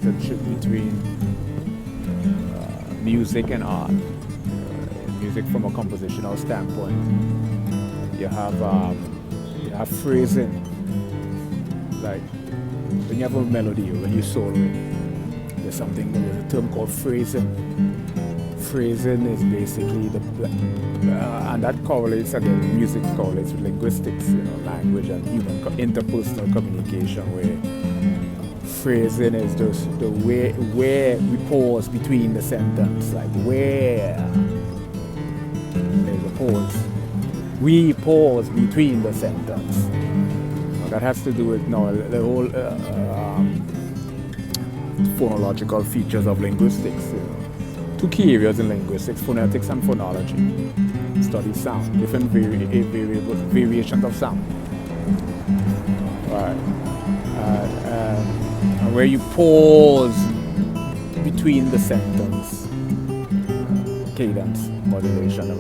relationship between music and art. Music from a compositional standpoint. You have phrasing, like when you have a melody or when you solo it, there's a term called phrasing. Phrasing is basically and that correlates, again, music correlates with linguistics, language and human interpersonal communication, where phrasing is just the way where we pause between the sentence, like where there's a pause. We pause between the sentence. That has to do with the whole phonological features of linguistics. Two key areas in linguistics: phonetics and phonology. Study sound, different variations of sound. Right. And where you pause between the sentence, cadence, modulation of